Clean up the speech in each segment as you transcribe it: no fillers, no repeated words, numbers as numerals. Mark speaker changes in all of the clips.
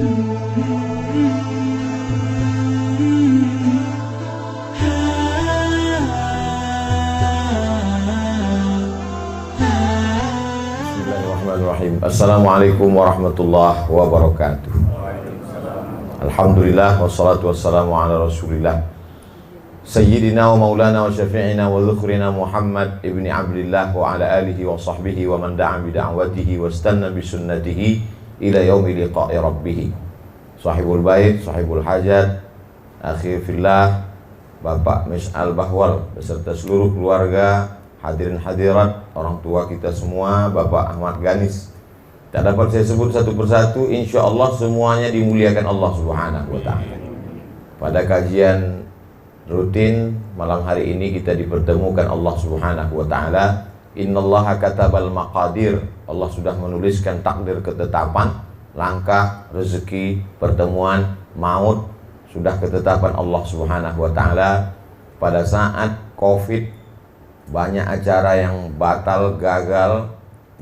Speaker 1: Bismillahirrahmanirrahim. Assalamualaikum warahmatullahi wabarakatuh. Alhamdulillah wassalatu wassalamu ala Rasulillah Sayyidina wa maulana wa syafi'ina wa dhukhrina Muhammad ibni Abdillah wa ala alihi wa sahbihi wa man da'a bi da'watihi wa istanna bi sunnatihi ila yaumi liqa'i rabbih. Sahibul bait, sahibul hajat, akhi fillah, Bapak Mis'al Bahwal beserta seluruh keluarga, hadirin hadirat, orang tua kita semua, Bapak Ahmad Ganis. Tak dapat saya sebut satu persatu, insya Allah semuanya dimuliakan Allah Subhanahu wa ta'ala. Pada kajian rutin malam hari ini kita dipertemukan Allah Subhanahu wa ta'ala. Innallaha katabal maqadir. Allah sudah menuliskan takdir ketetapan, langkah, rezeki, pertemuan, maut, sudah ketetapan Allah Subhanahu wa ta'ala. Pada saat Covid, banyak acara yang batal, gagal.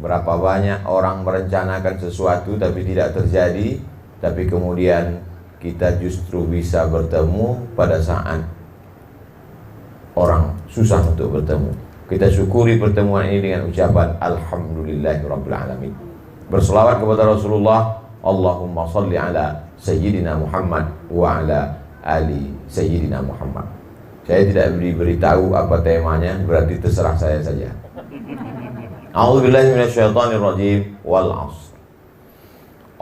Speaker 1: Berapa banyak orang merencanakan sesuatu tapi tidak terjadi. Tapi kemudian kita justru bisa bertemu pada saat orang susah untuk bertemu. Kita syukuri pertemuan ini dengan ucapan Alhamdulillahirabbil alamin. Berselawat kepada Rasulullah, Allahumma salli ala Sayyidina Muhammad wa ala ali Sayyidina Muhammad. Saya tidak diberitahu apa temanya, berarti terserah saya saja. A'udzubillahi minasyaitonirrajim. Wal 'ashr.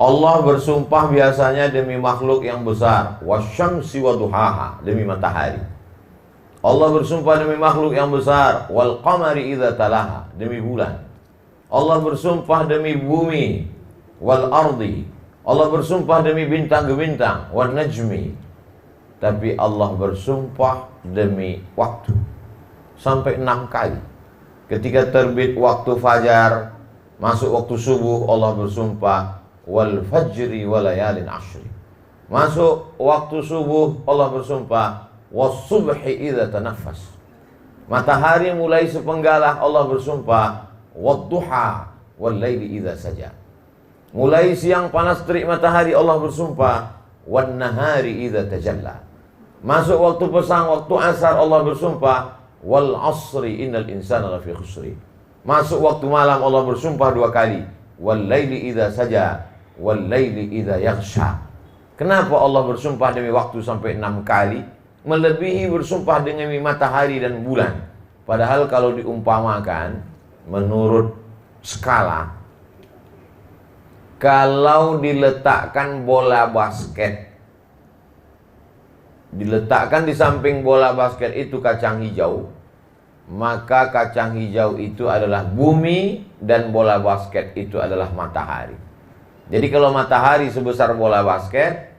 Speaker 1: Allah bersumpah biasanya demi makhluk yang besar, wasyamsi wa duhaha, demi matahari. Allah bersumpah demi makhluk yang besar, wal qamari idza talaha, demi bulan. Allah bersumpah demi bumi, wal ardi. Allah bersumpah demi bintang-bintang, wan najmi. Tapi Allah bersumpah demi waktu sampai 6 kali. Ketika terbit waktu fajar, masuk waktu subuh, Allah bersumpah wal fajri walayalin ashri. Masuk waktu subuh, Allah bersumpah was-subhi idza tanaffas. Matahari mulai sepenggalah, Allah bersumpah wad-duha wal-laili idza saja. Mulai siang panas terik matahari, Allah bersumpah wan-nahari idza tajalla. Masuk waktu pesang, waktu asar, Allah bersumpah wal 'asri innal insana lafi khusri. Masuk waktu malam, Allah bersumpah 2 kali wal-laili idza saja wal-laili idza yaghsha. Kenapa Allah bersumpah demi waktu sampai 6 kali? Melebihi bersumpah dengan matahari dan bulan. Padahal kalau diumpamakan menurut skala, kalau diletakkan bola basket, diletakkan di samping bola basket itu kacang hijau, maka kacang hijau itu adalah bumi dan bola basket itu adalah matahari. Jadi kalau matahari sebesar bola basket,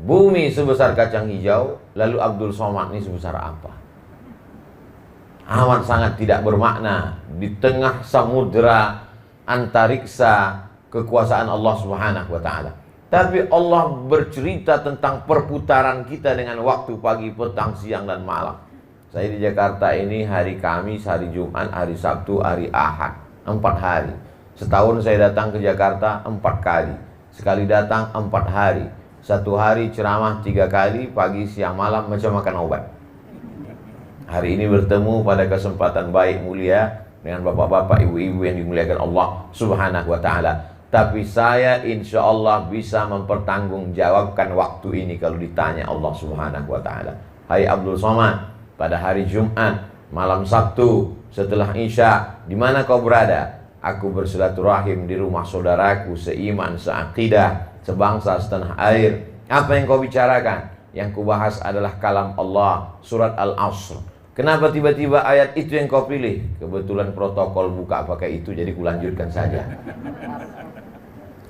Speaker 1: bumi sebesar kacang hijau, lalu Abdul Somad ini sebesar apa? Amat sangat tidak bermakna di tengah samudera antariksa kekuasaan Allah Subhanahu wa ta'ala. Tapi Allah bercerita tentang perputaran kita dengan waktu pagi, petang, siang, dan malam. Saya di Jakarta ini hari Kamis, hari Jumat, hari Sabtu, hari Ahad, 4 hari. Setahun saya datang ke Jakarta 4 kali. Sekali datang 4 hari. 1 hari ceramah 3 kali, pagi, siang, malam, macam makan obat. Hari ini bertemu pada kesempatan baik mulia dengan bapak-bapak, ibu-ibu yang dimuliakan Allah Subhanahu wa ta'ala. Tapi saya insya Allah bisa mempertanggungjawabkan waktu ini kalau ditanya Allah Subhanahu wa ta'ala. Hai Abdul Somad, pada hari Jumat, malam Sabtu, setelah Isya, di mana kau berada? Aku bersilaturahim di rumah saudaraku seiman, seakidah, sebangsa, setanah air. Apa yang kau bicarakan? Yang kubahas adalah kalam Allah, surat Al-'Ashr. Kenapa tiba-tiba ayat itu yang kau pilih? Kebetulan protokol buka pakai itu, jadi kulanjutkan saja.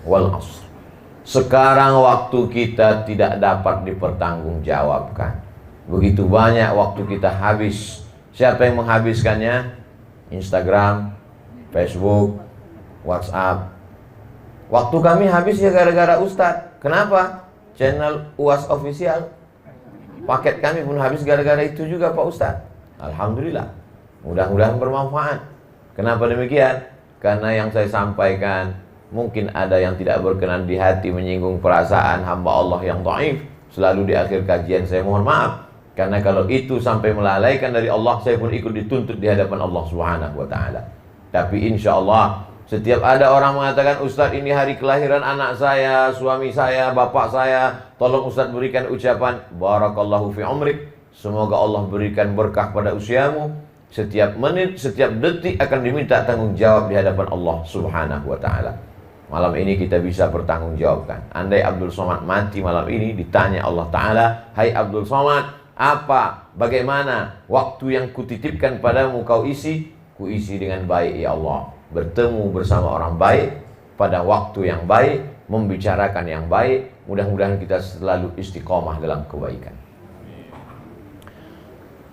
Speaker 1: Wal 'ashr. Sekarang waktu kita tidak dapat dipertanggungjawabkan. Begitu banyak waktu kita habis. Siapa yang menghabiskannya? Instagram, Facebook, WhatsApp. Waktu kami habis ya gara-gara Ustadz. Kenapa? Channel UAS Official, paket kami pun habis gara-gara itu juga Pak Ustadz. Alhamdulillah, mudah-mudahan bermanfaat. Kenapa demikian? Karena yang saya sampaikan Mungkin ada yang tidak berkenan di hati, menyinggung perasaan hamba Allah yang dhaif. Selalu di akhir kajian saya mohon maaf, karena kalau itu sampai melalaikan dari Allah, saya pun ikut dituntut di hadapan Allah Subhanahu wa taala. Tapi insya Allah, setiap ada orang mengatakan, Ustadz ini hari kelahiran anak saya, suami saya, bapak saya, tolong Ustadz berikan ucapan barakallahu fi umrik, semoga Allah berikan berkah pada usiamu. Setiap menit, setiap detik akan diminta tanggung jawab di hadapan Allah Subhanahu wa taala. Malam ini kita bisa bertanggungjawabkan. Andai Abdul Somad mati malam ini, ditanya Allah Ta'ala, hai Abdul Somad, bagaimana waktu yang kutitipkan padamu kau isi? Kuisi dengan baik ya Allah. Bertemu bersama orang baik, pada waktu yang baik, membicarakan yang baik. Mudah-mudahan kita selalu istiqomah dalam kebaikan.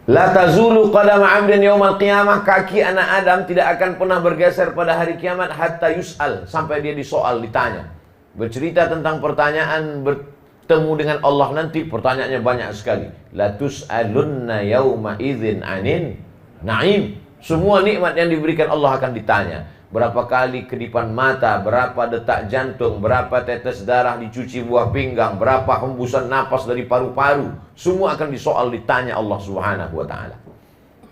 Speaker 1: La tazulu qadama 'abdin yaumal qiyamah, kaki anak Adam tidak akan pernah bergeser pada hari kiamat hatta yus'al, sampai dia disoal, ditanya. Bercerita tentang pertanyaan bertemu dengan Allah nanti, pertanyaannya banyak sekali. La tus'alunna yauma idzin 'anin na'im. Semua nikmat yang diberikan Allah akan ditanya. Berapa kali kedipan mata, berapa detak jantung, berapa tetes darah dicuci buah pinggang, berapa hembusan napas dari paru-paru, semua akan disoal, ditanya Allah Subhanahu wa ta'ala.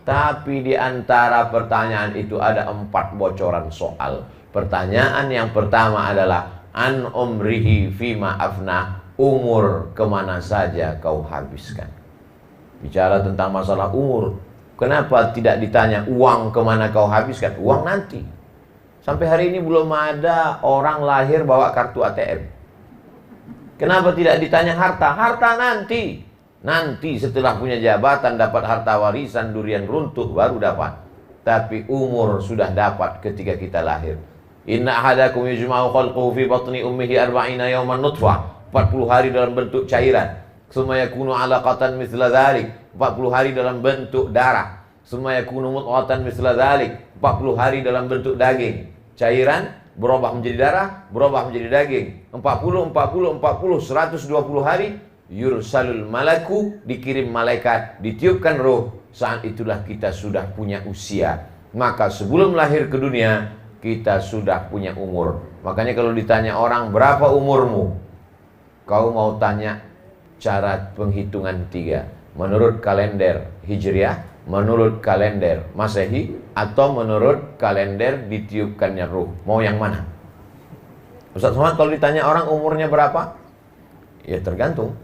Speaker 1: Tapi di antara pertanyaan itu ada 4 bocoran soal. Pertanyaan yang pertama adalah an umrihi fima afna, umur kemana saja kau habiskan. Bicara tentang masalah umur, kenapa tidak ditanya uang kemana kau habiskan? Uang nanti. Sampai hari ini belum ada orang lahir bawa kartu ATM. Kenapa tidak ditanya harta? Harta nanti. Nanti setelah punya jabatan, dapat harta warisan, durian runtuh, baru dapat. Tapi umur sudah dapat ketika kita lahir. Inna ahadakum yujma'u khalquhu fi batni ummihi arba'ina yawman nutfah. 40 hari dalam bentuk cairan. Summa yakunu 'alaqatan mithla dhalik. 40 hari dalam bentuk darah. Summa yakunu mudghatan mithla dhalik. 40 hari dalam bentuk daging. Cairan berubah menjadi darah, berubah menjadi daging. 40, 120 hari, yursalul malaku, dikirim malaikat, ditiupkan roh. Saat itulah kita sudah punya usia. Maka sebelum lahir ke dunia, kita sudah punya umur. Makanya kalau ditanya orang, berapa umurmu? Kau mau tanya cara penghitungan 3. Menurut kalender Hijriah, menurut kalender Masehi, atau menurut kalender ditiupkannya ruh. Mau yang mana? Ustaz Somad, kalau ditanya orang umurnya berapa? Ya tergantung.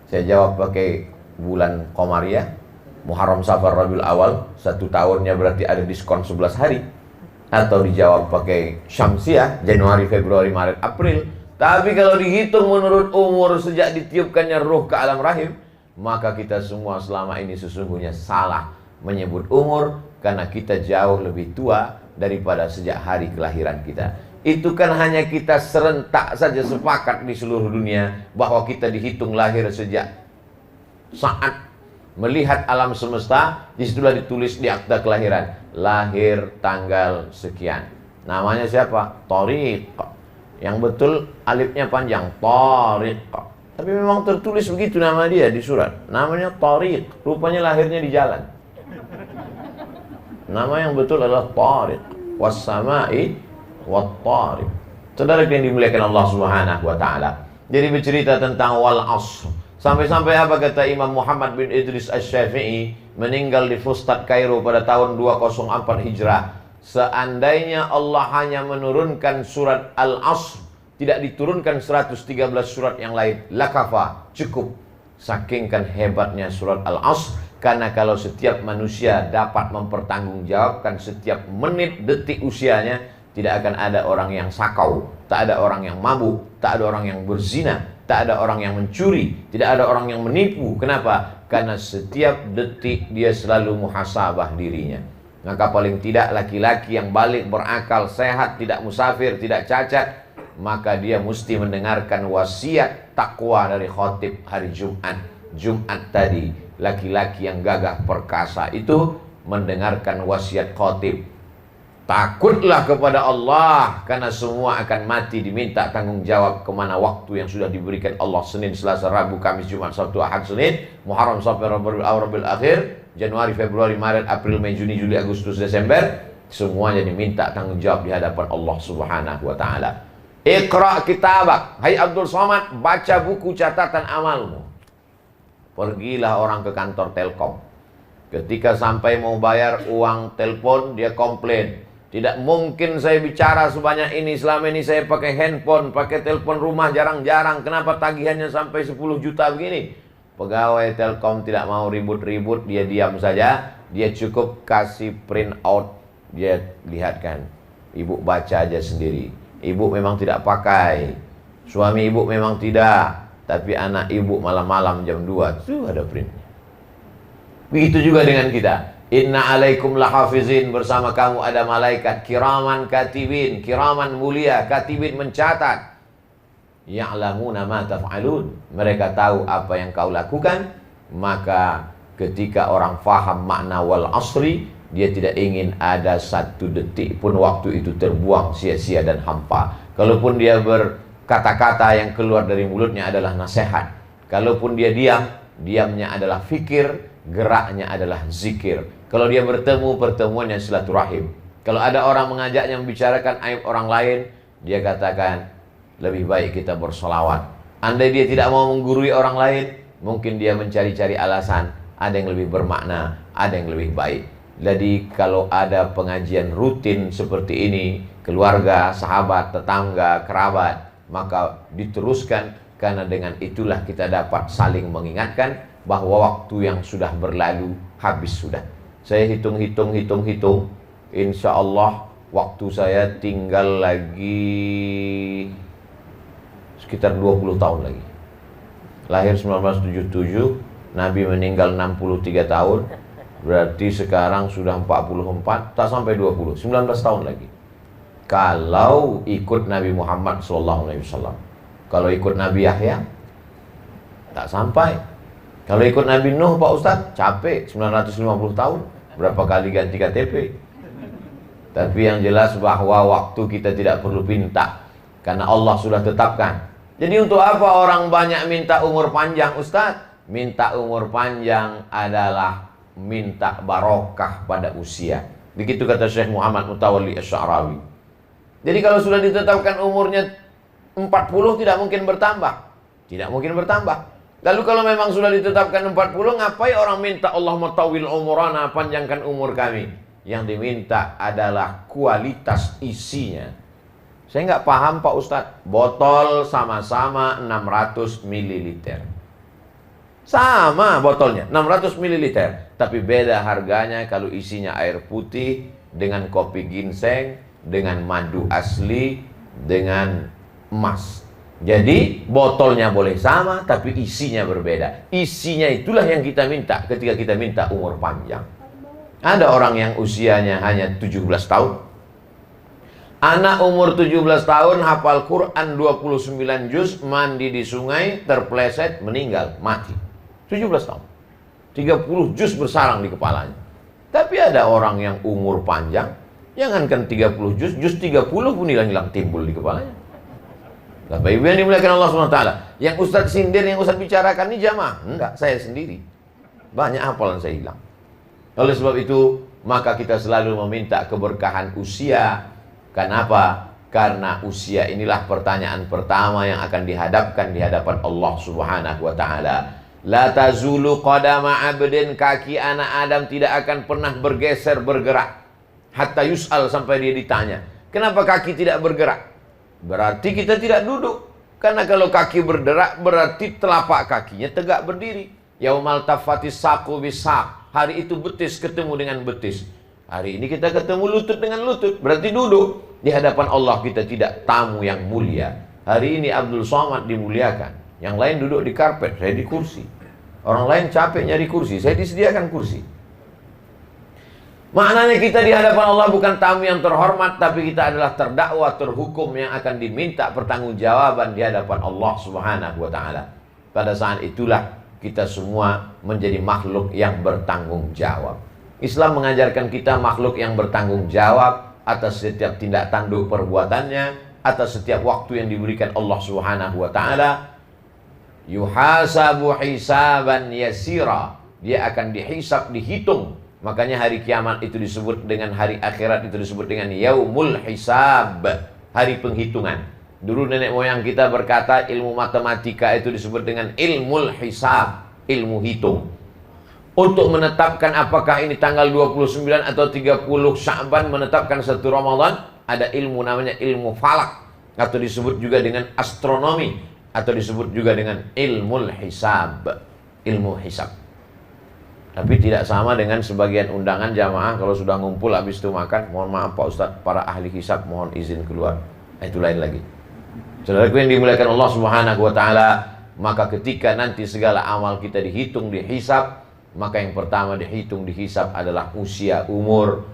Speaker 1: Saya jawab pakai bulan Komariah, Muharram, Safar, Rabiul Awal, 1 tahunnya berarti ada diskon 11 hari. Atau dijawab pakai Syamsiah, Januari, Februari, Maret, April. Tapi kalau dihitung menurut umur sejak ditiupkannya ruh ke alam rahim, maka kita semua selama ini sesungguhnya salah menyebut umur, karena kita jauh lebih tua daripada sejak hari kelahiran kita. Itu kan hanya kita serentak saja sepakat di seluruh dunia bahwa kita dihitung lahir sejak saat melihat alam semesta. Disitulah ditulis di akta kelahiran, lahir tanggal sekian. Namanya siapa? Thariq. Yang betul alifnya panjang, Thariq. Tapi memang tertulis begitu nama dia di surat. Namanya Thariq. Rupanya lahirnya di jalan. Nama yang betul adalah Thariq. Was-sama'i wat-thariq. Saudara yang dimuliakan Allah Subhanahu wa ta'ala. Jadi bercerita tentang wal asr. Sampai-sampai apa kata Imam Muhammad bin Idris Asy-Syafi'i, meninggal di Fustat Kairo pada tahun 204 Hijrah. Seandainya Allah hanya menurunkan surat Al-Asr, tidak diturunkan 113 surat yang lain, lakafa, cukup. Sakingkan hebatnya surat Al-Asr. Karena kalau setiap manusia dapat mempertanggungjawabkan setiap menit detik usianya, tidak akan ada orang yang sakau, tak ada orang yang mabuk, tak ada orang yang berzina, tak ada orang yang mencuri, tidak ada orang yang menipu. Kenapa? Karena setiap detik dia selalu muhasabah dirinya. Maka paling tidak laki-laki yang balik, berakal, sehat, tidak musafir, tidak cacat, maka dia mesti mendengarkan wasiat takwa dari khotib hari Jumat tadi. Laki-laki yang gagah perkasa itu mendengarkan wasiat khotib. Takutlah kepada Allah, karena semua akan mati, diminta tanggung jawab kemana waktu yang sudah diberikan Allah. Senin, Selasa, Rabu, Kamis, Jumat, Sabtu, Ahad, Senin, Muharram, Safar, Rabiul Awal, Rabiul Akhir, Januari, Februari, Maret, April, Mei, Juni, Juli, Agustus, Desember. Semuanya diminta tanggung jawab di hadapan Allah Subhanahu wa taala. Iqra kitabak, hai Abdul Somad, baca buku catatan amalmu. Pergilah orang ke kantor Telkom. Ketika sampai mau bayar uang telepon, dia komplain. Tidak mungkin saya bicara sebanyak ini. Selama ini saya pakai handphone, pakai telepon rumah jarang-jarang. Kenapa tagihannya sampai 10 juta begini? Pegawai Telkom tidak mau ribut-ribut, dia diam saja. Dia cukup kasih print out. Dia lihatkan. Ibu baca aja sendiri. Ibu memang tidak pakai. Suami ibu memang tidak. Tapi anak ibu malam-malam jam 2 itu ada printnya. Begitu juga dengan kita. Inna alaikum lahafizin, bersama kamu ada malaikat kiraman katibin, kiraman mulia, katibin mencatat. Ya'lamuna ma taf'alun, mereka tahu apa yang kau lakukan. Maka ketika orang faham makna wal asri, dia tidak ingin ada satu detik pun waktu itu terbuang sia-sia dan hampa. Kalaupun dia berkata-kata yang keluar dari mulutnya adalah nasihat, kalaupun dia diam, diamnya adalah fikir, geraknya adalah zikir. Kalau dia bertemu, pertemuannya silaturahim. Kalau ada orang mengajaknya membicarakan aib orang lain, dia katakan, lebih baik kita bersolawat. Andai dia tidak mau menggurui orang lain, mungkin dia mencari-cari alasan. Ada yang lebih bermakna, ada yang lebih baik. Jadi kalau ada pengajian rutin seperti ini, keluarga, sahabat, tetangga, kerabat, maka diteruskan. Karena dengan itulah kita dapat saling mengingatkan bahwa waktu yang sudah berlalu habis sudah. Saya hitung, insya Allah waktu saya tinggal lagi sekitar 20 tahun lagi. Lahir 1977, Nabi meninggal 63 tahun, berarti sekarang sudah 44, tak sampai 20, 19 tahun lagi. Kalau ikut Nabi Muhammad SAW. Kalau ikut Nabi Yahya, tak sampai. Kalau ikut Nabi Nuh, Pak Ustadz, capek, 950 tahun. Berapa kali ganti KTP. Tapi yang jelas bahwa waktu kita tidak perlu minta, karena Allah sudah tetapkan. Jadi untuk apa orang banyak minta umur panjang, Ustadz? Minta umur panjang adalah minta barokah pada usia. Begitu kata Syekh Muhammad Mutawalli Asy'arawi. Jadi kalau sudah ditetapkan umurnya 40, tidak mungkin bertambah. Tidak mungkin bertambah. Lalu kalau memang sudah ditetapkan 40, ngapain orang minta Allahumma tawil umurana, panjangkan umur kami? Yang diminta adalah kualitas isinya. Saya nggak paham Pak Ustadz. Botol sama-sama 600 ml. Sama botolnya, 600 ml. Tapi beda harganya kalau isinya air putih, dengan kopi ginseng, dengan madu asli, dengan emas. Jadi botolnya boleh sama, tapi isinya berbeda. Isinya itulah yang kita minta ketika kita minta umur panjang. Ada orang yang usianya hanya 17 tahun. Anak umur 17 tahun hafal Quran 29 juz, mandi di sungai, terpleset, meninggal, mati. 17 tahun. 30 juz bersarang di kepalanya. Tapi ada orang yang umur panjang, jangankan 30 juz, juz 30 pun hilang-hilang timbul di kepalanya. Bapak Ibu yang dimuliakan Allah SWT, yang Ustadz sindir, yang Ustadz bicarakan ini jamaah? Enggak, saya sendiri. Banyak hafalan saya hilang. Oleh sebab itu, maka kita selalu meminta keberkahan usia. Kenapa? Karena usia inilah pertanyaan pertama yang akan dihadapkan di hadapan Allah Subhanahu wa taala. La tazulu qadama 'abdin, kaki anak Adam tidak akan pernah bergeser, bergerak. Hatta yus'al, sampai dia ditanya, kenapa kaki tidak bergerak? Berarti kita tidak duduk. Karena kalau kaki bergerak, berarti telapak kakinya tegak berdiri. Yaumal tafatis saqu bisaq, hari itu betis ketemu dengan betis. Hari ini kita ketemu lutut dengan lutut, berarti duduk. Di hadapan Allah kita tidak tamu yang mulia. Hari ini Abdul Somad dimuliakan, yang lain duduk di karpet, saya di kursi. Orang lain capek nyari kursi, saya disediakan kursi. Maknanya kita di hadapan Allah bukan tamu yang terhormat, tapi kita adalah terdakwa, terhukum, yang akan diminta pertanggungjawaban di hadapan Allah Subhanahu wa taala. Pada saat itulah kita semua menjadi makhluk yang bertanggung jawab. Islam mengajarkan kita makhluk yang bertanggung jawab atas setiap tindak tanduk perbuatannya, atas setiap waktu yang diberikan Allah Subhanahu wa taala. Yuhasabu hisaban yasira, dia akan dihisab, dihitung Makanya hari kiamat itu disebut dengan hari akhirat, itu disebut dengan yaumul hisab, hari penghitungan. Dulu nenek moyang kita berkata ilmu matematika itu disebut dengan ilmul hisab, ilmu hitung. Untuk menetapkan apakah ini tanggal 29 atau 30 Sya'ban, menetapkan 1 Ramadan, ada ilmu namanya ilmu falak, atau disebut juga dengan astronomi, atau disebut juga dengan ilmul hisab, ilmu hisab. Tapi tidak sama dengan sebagian undangan jamaah kalau sudah ngumpul habis itu makan, mohon maaf Pak Ustadz, para ahli hisab mohon izin keluar. Itu lain lagi. Saudaraku yang dimuliakan Allah Subhanahu wa taala, maka ketika nanti segala amal kita dihitung, dihisab, maka yang pertama dihitung, dihisab adalah usia, umur.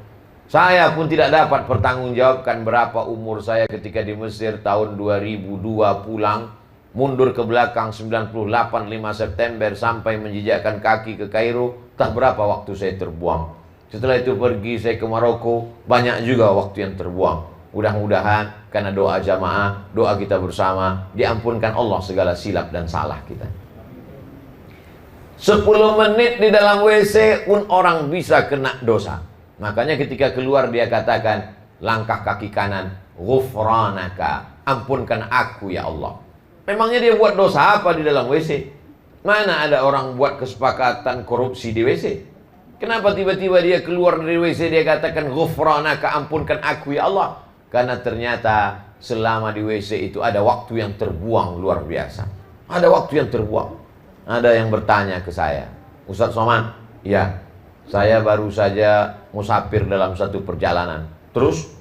Speaker 1: Saya pun tidak dapat pertanggungjawabkan berapa umur saya ketika di Mesir tahun 2002 pulang, mundur ke belakang 98 5 September sampai menjejakkan kaki ke Kairo, tak berapa waktu saya terbuang. Setelah itu pergi saya ke Maroko, banyak juga waktu yang terbuang. Mudah-mudahan karena doa jamaah, doa kita bersama, diampunkan Allah segala silap dan salah kita. 10 menit di dalam WC pun orang bisa kena dosa. Makanya ketika keluar dia katakan, langkah kaki kanan, ghufranaka, ampunkan aku ya Allah. Memangnya dia buat dosa apa di dalam WC? Mana ada orang buat kesepakatan korupsi di WC? Kenapa tiba-tiba dia keluar dari WC dia katakan ghufranaka, ampunkan aku ya Allah? Karena ternyata selama di WC itu ada waktu yang terbuang luar biasa. Ada waktu yang terbuang. Ada yang bertanya ke saya, Ustadz Somad, ya, saya baru saja musafir dalam satu perjalanan. Terus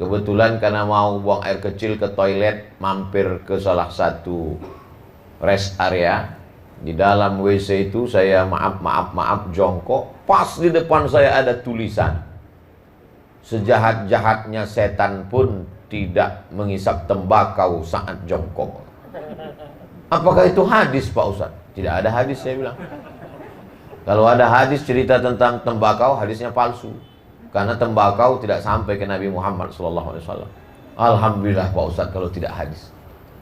Speaker 1: kebetulan karena mau buang air kecil ke toilet, mampir ke salah satu rest area. Di dalam WC itu saya maaf jongkok. Pas di depan saya ada tulisan, sejahat-jahatnya setan pun tidak menghisap tembakau saat jongkok. Apakah itu hadis Pak Ustadz? Tidak ada hadis, saya bilang. Kalau ada hadis cerita tentang tembakau, hadisnya palsu. Karena tembakau tidak sampai ke Nabi Muhammad SAW. Alhamdulillah Pak Ustadz kalau tidak hadis.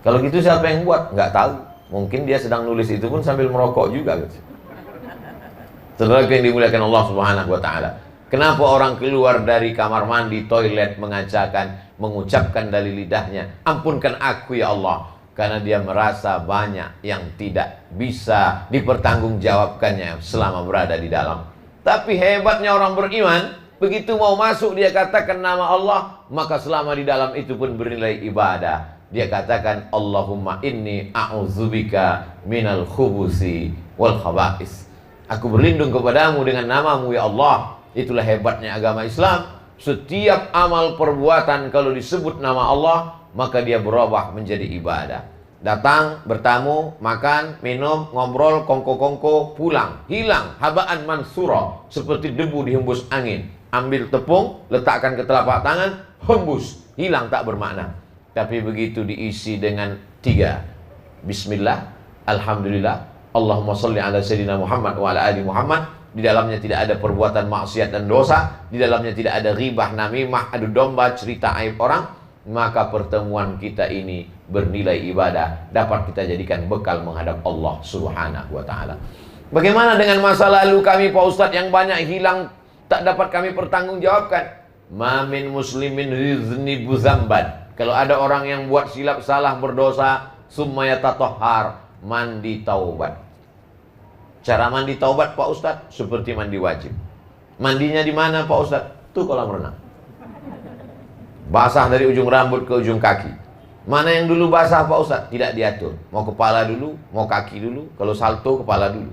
Speaker 1: Kalau gitu siapa yang buat? Nggak tahu. Mungkin dia sedang nulis itu pun sambil merokok juga gitu. Saudara yang dimuliakan Allah Subhanahu wa taala. Kenapa orang keluar dari kamar mandi, toilet mengucapkan dari lidahnya, ampunkan aku ya Allah. Karena dia merasa banyak yang tidak bisa dipertanggungjawabkannya selama berada di dalam. Tapi hebatnya orang beriman, begitu mau masuk dia katakan nama Allah, maka selama di dalam itu pun bernilai ibadah. Dia katakan Allahumma inni a'udzubika minal khubusi wal khaba'is. Aku berlindung kepadamu dengan namamu ya Allah. Itulah hebatnya agama Islam. Setiap amal perbuatan kalau disebut nama Allah, maka dia berubah menjadi ibadah. Datang, bertamu, makan, minum, ngobrol, kongko-kongko, pulang, hilang, habaan mansura, seperti debu dihembus angin. Ambil tepung, letakkan ke telapak tangan, hembus, hilang, tak bermakna. Tapi begitu diisi dengan 3 Bismillah, Alhamdulillah, Allahumma salli ala Sayyidina Muhammad wa ala ali Muhammad. Di dalamnya tidak ada perbuatan maksiat dan dosa, di dalamnya tidak ada ghibah, namimah, adu domba, cerita aib orang, maka pertemuan kita ini bernilai ibadah, dapat kita jadikan bekal menghadap Allah Subhanahu wa taala. Bagaimana dengan masa lalu kami Pak Ustadz yang banyak hilang, tak dapat kami pertanggungjawabkan? Ma min muslimin yuznibu dzamban. Kalau ada orang yang buat silap salah berdosa, summa yatatahhar, mandi taubat. Cara mandi taubat Pak Ustadz seperti mandi wajib. Mandinya di mana Pak Ustadz? Tuh kolam renang. Basah dari ujung rambut ke ujung kaki. Mana yang dulu basah Pak Ustadz? Tidak diatur. Mau kepala dulu, mau kaki dulu. Kalau salto kepala dulu.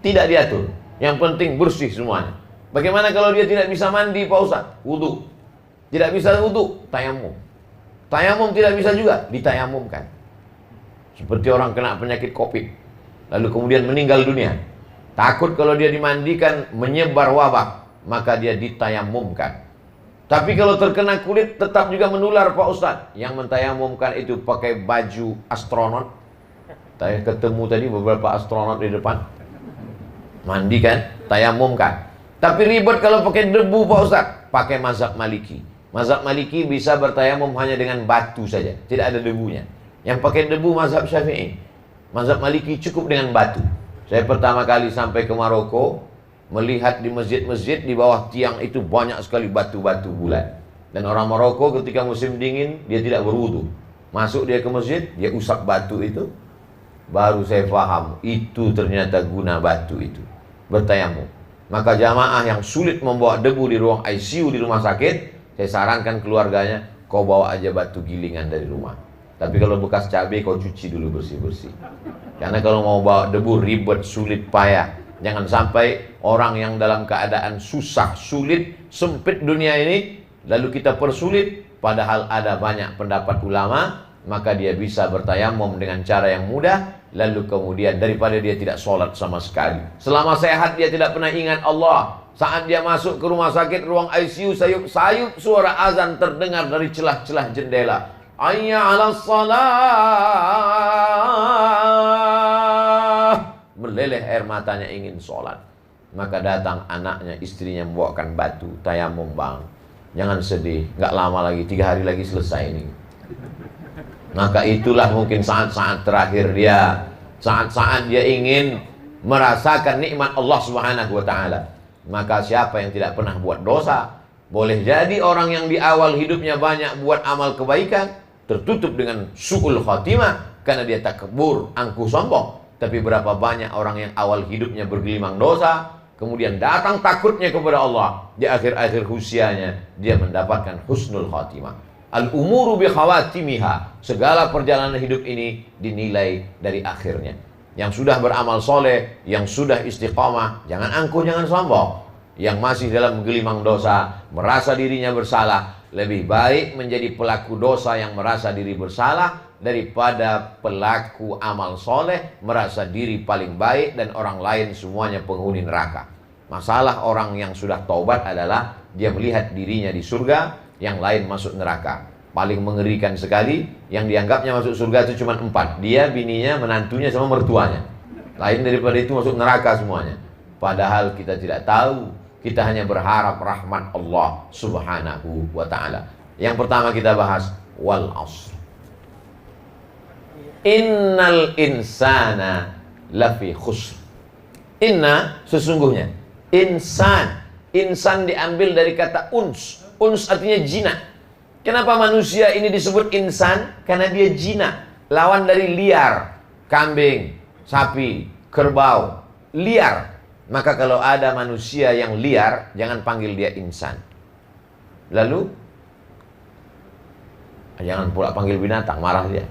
Speaker 1: Tidak diatur. Yang penting bersih semuanya. Bagaimana kalau dia tidak bisa mandi Pak Ustadz? Wudu. Tidak bisa wudu, tayamum. Tayamum tidak bisa juga, ditayamumkan. Seperti orang kena penyakit COVID, lalu kemudian meninggal dunia. Takut kalau dia dimandikan menyebar wabah, maka dia ditayamumkan. Tapi kalau terkena kulit tetap juga menular Pak Ustadz. Yang mentayamumkan itu pakai baju astronot. Saya ketemu tadi beberapa astronot di depan. Mandikan, tayamumkan. Tapi ribet kalau pakai debu Pak Ustadz. Pakai mazhab Maliki. Mazhab Maliki bisa bertayamum hanya dengan batu saja, tidak ada debunya. Yang pakai debu mazhab Syafi'i. Mazhab Maliki cukup dengan batu. Saya pertama kali sampai ke Maroko, melihat di masjid-masjid di bawah tiang itu banyak sekali batu-batu bulat. Dan orang Maroko ketika musim dingin dia tidak berwudu. Masuk dia ke masjid, dia usap batu itu. Baru saya paham, itu ternyata guna batu itu bertayamum. Maka jamaah yang sulit membawa debu di ruang ICU di rumah sakit, saya sarankan keluarganya, kau bawa aja batu gilingan dari rumah. Tapi kalau bekas cabai kau cuci dulu bersih-bersih. Karena kalau mau bawa debu ribet, sulit, payah. Jangan sampai orang yang dalam keadaan susah, sulit, sempit dunia ini, lalu kita persulit, padahal ada banyak pendapat ulama, maka dia bisa bertayamum dengan cara yang mudah, lalu kemudian daripada dia tidak sholat sama sekali. Selama sehat dia tidak pernah ingat Allah. Saat dia masuk ke rumah sakit, ruang ICU, sayup-sayup suara azan terdengar dari celah-celah jendela. Hayya 'alas shalah. Meleleh air matanya ingin sholat. Maka datang anaknya, istrinya membawakan batu, tayamum bang. Jangan sedih, nggak lama lagi, 3 hari lagi selesai ini. Maka itulah mungkin saat-saat terakhir dia, saat-saat dia ingin merasakan nikmat Allah Subhanahu wa ta'ala. Maka siapa yang tidak pernah buat dosa, boleh jadi orang yang di awal hidupnya banyak buat amal kebaikan, tertutup dengan su'ul khatimah karena dia takabur, angkuh, sombong. Tapi berapa banyak orang yang awal hidupnya bergelimang dosa, kemudian datang takutnya kepada Allah, di akhir-akhir usianya dia mendapatkan husnul khatimah. Al-umuru bi khawatimiha, segala perjalanan hidup ini dinilai dari akhirnya. Yang sudah beramal soleh, yang sudah istiqamah, jangan angkuh, jangan sombong. Yang masih dalam gelimang dosa, merasa dirinya bersalah, lebih baik menjadi pelaku dosa yang merasa diri bersalah daripada pelaku amal soleh merasa diri paling baik dan orang lain semuanya penghuni neraka. Masalah orang yang sudah taubat adalah dia melihat dirinya di surga, yang lain masuk neraka. Paling mengerikan sekali, yang dianggapnya masuk surga itu cuma 4. Dia, bininya, menantunya, sama mertuanya. Lain daripada itu masuk neraka semuanya. Padahal kita tidak tahu, kita hanya berharap rahmat Allah Subhanahu wa ta'ala. Yang pertama kita bahas wal asr. Innal insana lafi khusr. Inna, sesungguhnya. Insan. Insan diambil dari kata uns. Uns artinya jinak. Kenapa manusia ini disebut insan? Karena dia jinak. Lawan dari liar. Kambing, sapi, kerbau. Liar. Maka kalau ada manusia yang liar, jangan panggil dia insan. Lalu, jangan pula panggil binatang, marah dia.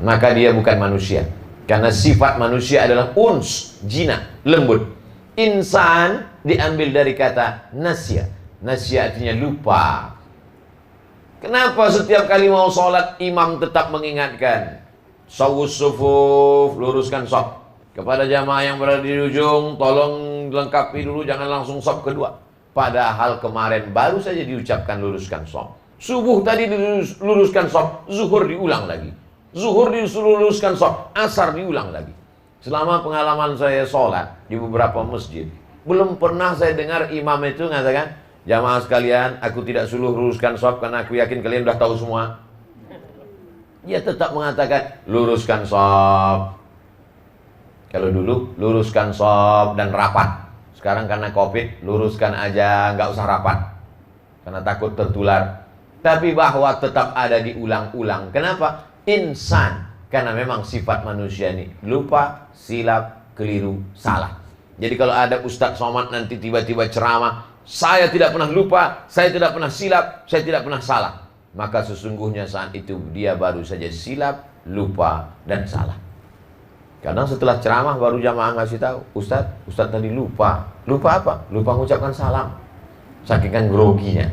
Speaker 1: Maka dia bukan manusia. Karena sifat manusia adalah uns, jinak, lembut. Insan diambil dari kata nasya. Nasya artinya lupa. Kenapa setiap kali mau sholat imam tetap mengingatkan, sawus sufuf, luruskan shaf. Kepada jamaah yang berada di ujung, tolong lengkapi dulu, jangan langsung shaf kedua. Padahal kemarin baru saja diucapkan luruskan shaf. Subuh tadi diluruskan shaf, zuhur diulang lagi. Zuhur diluruskan shaf, asar diulang lagi. Selama pengalaman saya sholat di beberapa masjid, belum pernah saya dengar imam itu mengatakan, jamaah sekalian, aku tidak suruh luruskan shaf karena aku yakin kalian sudah tahu semua. Dia tetap mengatakan luruskan shaf. Kalau dulu luruskan shaf dan rapat. Sekarang karena Covid, luruskan aja, nggak usah rapat. Karena takut tertular. Tapi bahwa tetap ada diulang-ulang. Kenapa? Insan. Karena memang sifat manusia ini lupa, silap, keliru, salah. Jadi kalau ada Ustadz Somad nanti tiba-tiba ceramah, saya tidak pernah lupa, saya tidak pernah silap, saya tidak pernah salah. Maka sesungguhnya saat itu dia baru saja silap, lupa, dan salah. Kadang setelah ceramah baru jamaah ngasih tahu, Ustadz tadi lupa. Lupa apa? Lupa mengucapkan salam. Saking kan groginya.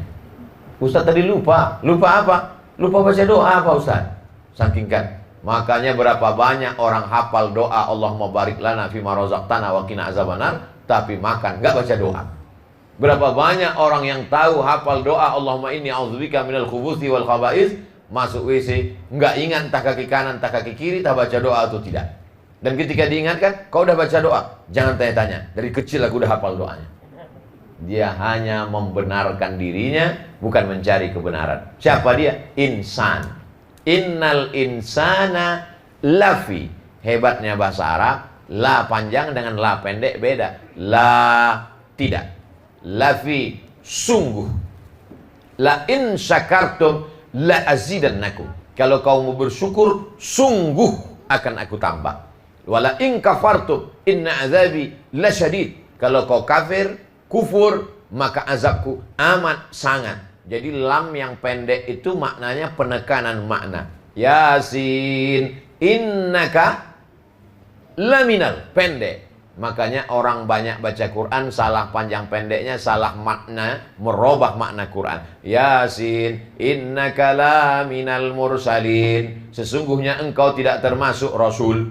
Speaker 1: Ustadz tadi lupa. Lupa apa? Lupa baca doa apa Ustadz? Saking kan. Makanya berapa banyak orang hafal doa Allahumma barik lana fima razaqtana wa qina azabannar, tapi makan nggak baca doa. Berapa banyak orang yang tahu hafal doa Allahumma inni a'udzubika minal khubuthi wal khaba'is, masuk WC nggak ingat entah kaki kanan entah kaki kiri, entah baca doa atau tidak. Dan ketika diingatkan, kau udah baca doa, jangan tanya-tanya. Dari kecil aku udah hafal doanya. Dia hanya membenarkan dirinya, bukan mencari kebenaran. Siapa dia? Insan. Innal insana lafi. Hebatnya bahasa Arab, la panjang dengan la pendek beda. La, tidak. Lafi, sungguh. La in syakartum la azidannakum. Kalau kamu bersyukur, sungguh akan aku tambah. Wala in kafartum inna azabi lasyadid. Kalau kau kafir, kufur, maka azabku amat sangat. Jadi lam yang pendek itu maknanya penekanan makna. Yasin, innaka laminal, pendek. Makanya orang banyak baca Quran salah panjang pendeknya, salah makna, merubah makna Quran. Yasin, innaka laminal mursalin. Sesungguhnya engkau tidak termasuk rasul.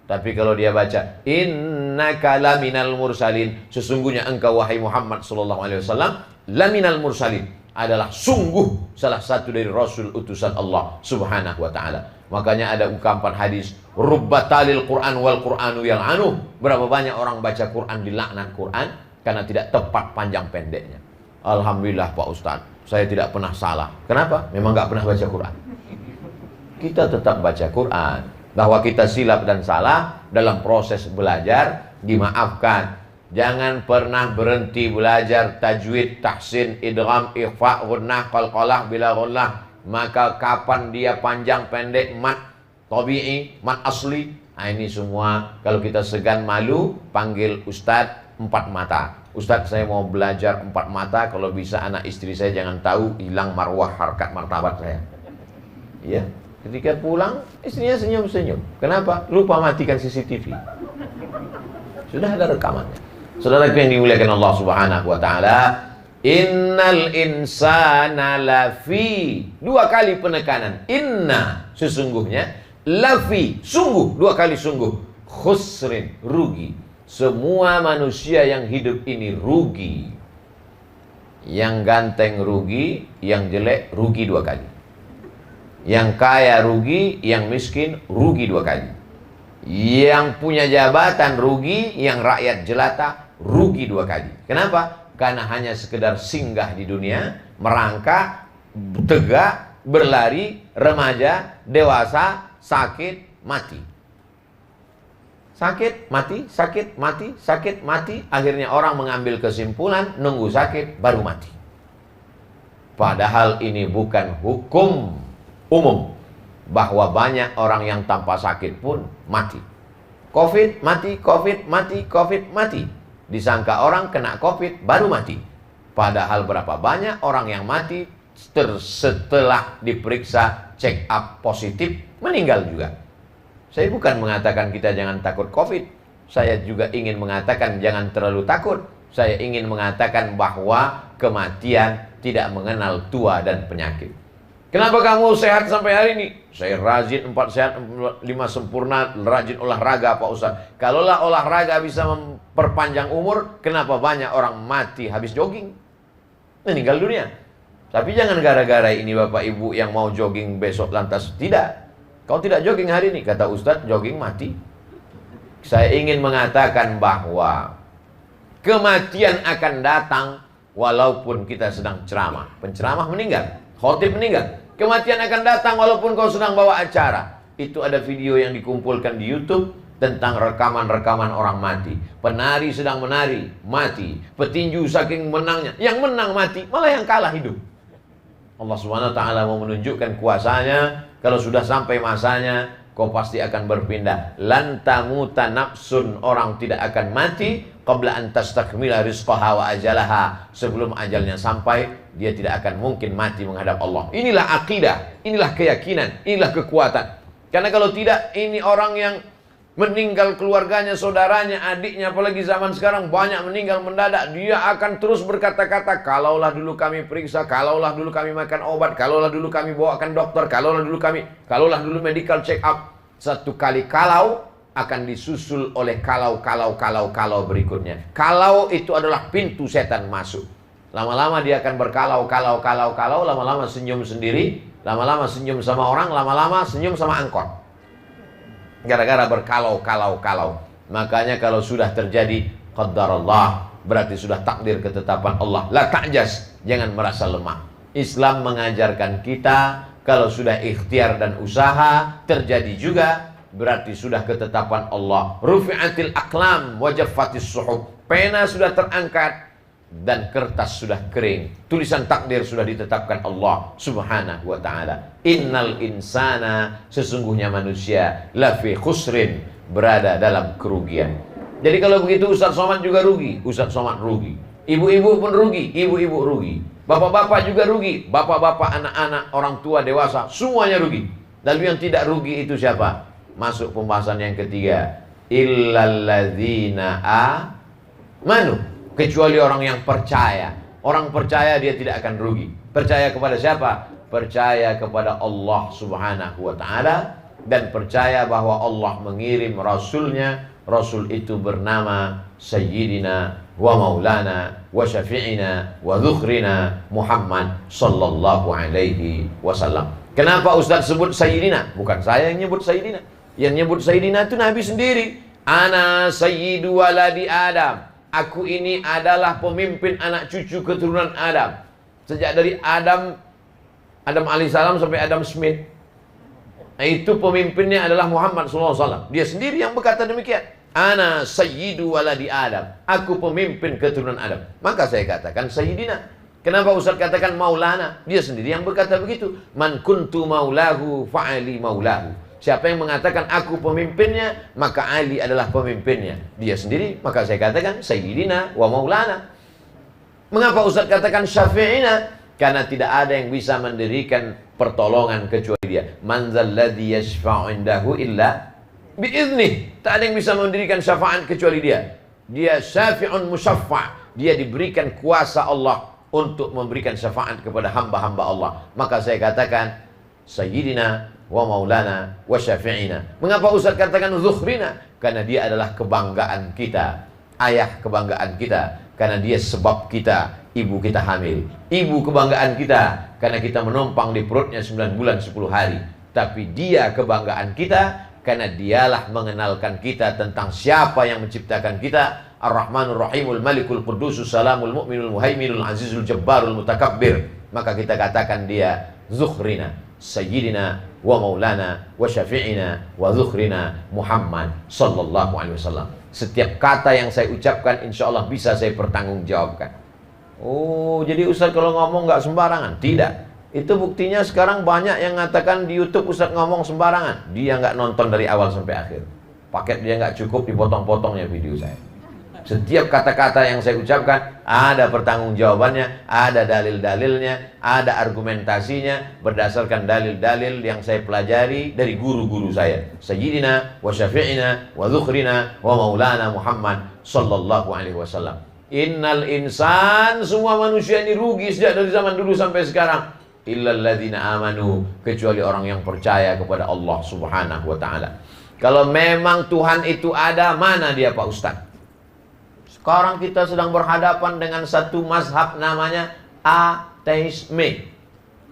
Speaker 1: Tapi kalau dia baca innaka laminal mursalin, sesungguhnya engkau wahai Muhammad sallallahu alaihi wasallam laminal mursalin, adalah sungguh salah satu dari rasul utusan Allah Subhanahu wa taala. Makanya ada ungkapan hadis, rubbatalil Quran wal Quranu yal'anu. Berapa banyak orang baca Quran dilaknat Quran karena tidak tepat panjang pendeknya. Alhamdulillah Pak Ustadz, saya tidak pernah salah. Kenapa? Memang nggak pernah baca Quran. Kita tetap baca Quran. Bahwa kita silap dan salah dalam proses belajar dimaafkan. Jangan pernah berhenti belajar tajwid, tahsin, idgham, ikhfa, ghunnah, qalqalah, bila ghunnah. Maka kapan dia panjang pendek, mat tabi'i, mat asli. Nah, ini semua kalau kita segan malu, panggil Ustadz 4 mata. Ustadz, saya mau belajar 4 mata. Kalau bisa anak istri saya jangan tahu, hilang marwah harkat martabat saya. Iya. Ketika pulang, istrinya senyum-senyum. Kenapa? Lupa matikan CCTV. Sudah ada rekamannya. Saudara yang dimuliakan Allah Subhanahu wa taala, innal insana lafi. 2 kali penekanan. Inna, sesungguhnya. Lafi, sungguh. 2 kali sungguh. Khusrin, rugi. Semua manusia yang hidup ini rugi. Yang ganteng rugi, yang jelek rugi 2 kali. Yang kaya rugi, yang miskin rugi 2 kali. Yang punya jabatan rugi, yang rakyat jelata rugi 2 kali. Kenapa? Karena hanya sekedar singgah di dunia, merangkak, tegak, berlari, remaja, dewasa, sakit, mati. Sakit, mati, sakit, mati, sakit, mati. Akhirnya orang mengambil kesimpulan, nunggu sakit, baru mati. Padahal ini bukan hukum umum, bahwa banyak orang yang tanpa sakit pun mati. Covid mati, Covid mati, Covid mati. Disangka orang kena Covid baru mati. Padahal berapa banyak orang yang mati setelah diperiksa check up positif meninggal juga. Saya bukan mengatakan kita jangan takut Covid. Saya juga ingin mengatakan jangan terlalu takut. Saya ingin mengatakan bahwa kematian tidak mengenal tua dan penyakit. Kenapa kamu sehat sampai hari ini? Saya rajin 4 sehat, 5 sempurna, rajin olahraga Pak Ustaz. Kalaulah olahraga bisa memperpanjang umur, kenapa banyak orang mati habis jogging? Meninggal dunia. Tapi jangan gara-gara ini Bapak Ibu yang mau jogging besok lantas tidak. Kau tidak jogging hari ini, kata Ustaz, jogging mati. Saya ingin mengatakan bahwa kematian akan datang walaupun kita sedang ceramah. Penceramah meninggal, khotib meninggal. Kematian akan datang walaupun kau sedang bawa acara. Itu ada video yang dikumpulkan di YouTube tentang rekaman-rekaman orang mati. Penari sedang menari, mati. Petinju saking menangnya, yang menang mati, malah yang kalah hidup. Allah Subhanahu wa taala mau menunjukkan kuasanya. Kalau sudah sampai masanya, kau pasti akan berpindah. Lan tamuta nafsun, orang tidak akan mati qabla an tastakmila rizqaha wa ajalaha. Sebelum ajalnya sampai, dia tidak akan mungkin mati menghadap Allah. Inilah akidah, inilah keyakinan, inilah kekuatan. Karena kalau tidak, ini orang yang meninggal keluarganya, saudaranya, adiknya, apalagi zaman sekarang banyak meninggal mendadak. Dia akan terus berkata-kata, kalaulah dulu kami periksa, kalaulah dulu kami makan obat, kalaulah dulu kami bawakan dokter, kalaulah dulu medical check up. Satu kali kalau akan disusul oleh kalau berikutnya. Kalau itu adalah pintu setan masuk. Lama-lama dia akan berkalau, lama-lama senyum sendiri, lama-lama senyum sama orang, lama-lama senyum sama angkot. Gara-gara berkalau. Makanya kalau sudah terjadi qadarullah, berarti sudah takdir ketetapan Allah. La ta'jaz, jangan merasa lemah. Islam mengajarkan kita kalau sudah ikhtiar dan usaha terjadi juga, berarti sudah ketetapan Allah. Rufi'atil aqlam wa jaffatis suhuf. Pena sudah terangkat dan kertas sudah kering. Tulisan takdir sudah ditetapkan Allah Subhanahu wa ta'ala. Innal insana, sesungguhnya manusia, lafi khusrin, berada dalam kerugian. Jadi kalau begitu Ustaz Somad juga rugi, Ustaz Somad rugi. Ibu-ibu pun rugi, ibu-ibu rugi. Bapak-bapak juga rugi, bapak-bapak, anak-anak, orang tua, dewasa, semuanya rugi. Lalu yang tidak rugi itu siapa? Masuk pembahasan yang ketiga. Illalladzina amanu, kecuali orang yang percaya. Orang percaya dia tidak akan rugi. Percaya kepada siapa? Percaya kepada Allah Subhanahu wa ta'ala, dan percaya bahwa Allah mengirim Rasulnya. Rasul itu bernama Sayyidina wa Maulana wa Syafi'ina wa Dhukhrina Muhammad sallallahu alaihi wasallam. Kenapa Ustaz sebut Sayyidina? Bukan saya yang nyebut Sayyidina. Yang nyebut Sayyidina itu Nabi sendiri. Ana sayyidu waladi Adam. Aku ini adalah pemimpin anak cucu keturunan Adam. Sejak dari Adam alaihissalam sampai Adam Smith, itu pemimpinnya adalah Muhammad SAW. Dia sendiri yang berkata demikian. Ana sayyidu waladi Adam. Aku pemimpin keturunan Adam. Maka saya katakan Sayyidina. Kenapa Ustaz katakan Maulana? Dia sendiri yang berkata begitu. Man kuntu maulahu fa'ali maulahu. Siapa yang mengatakan aku pemimpinnya, maka Ali adalah pemimpinnya. Dia sendiri, maka saya katakan Sayyidina wa Maulana. Mengapa Ustaz katakan Syafi'ina? Karena tidak ada yang bisa mendirikan pertolongan kecuali dia. Man zalladzi yashfa'u indahu illa bi'idnih. Tak ada yang bisa mendirikan syafaat kecuali dia. Dia syafi'un musyaffa'. Dia diberikan kuasa Allah untuk memberikan syafaat kepada hamba-hamba Allah. Maka saya katakan Sayyidina wa Maulana wa Syafi'ina. Mengapa Ustaz katakan Dhukhrina? Karena dia adalah kebanggaan kita, ayah kebanggaan kita, karena dia sebab kita, ibu kita hamil. Ibu kebanggaan kita karena kita menumpang di perutnya 9 bulan 10 hari. Tapi dia kebanggaan kita karena dialah mengenalkan kita tentang siapa yang menciptakan kita. Ar-Rahmanur Rahimul Malikul Qudusus Salamul Mu'minul Muhaiminul Azizul Jabbarul Mutakabbir. Maka kita katakan dia Dhukhrina, Sayyidina wa Maulana wa Syafi'ina wa Dhukhrina Muhammad sallallahu alaihi wasallam. Setiap kata yang saya ucapkan insya Allah bisa saya pertanggungjawabkan. Oh, jadi Ustaz kalau ngomong nggak sembarangan? Tidak. Itu buktinya sekarang banyak yang mengatakan di YouTube Ustaz ngomong sembarangan. Dia nggak nonton dari awal sampai akhir. Paket dia nggak cukup, dipotong-potongnya video saya. Setiap kata-kata yang saya ucapkan ada pertanggungjawabannya, ada dalil-dalilnya, ada argumentasinya berdasarkan dalil-dalil yang saya pelajari dari guru-guru saya. Sayyidina wa Syafi'ina wa Dhukhrina wa Maulana Muhammad sallallahu alaihi wasallam. Innal insan, semua manusia ini rugi sejak dari zaman dulu sampai sekarang. Illal ladzina amanu, kecuali orang yang percaya kepada Allah Subhanahu wa ta'ala. Kalau memang Tuhan itu ada, mana dia Pak Ustaz? Sekarang kita sedang berhadapan dengan satu mazhab namanya ateisme.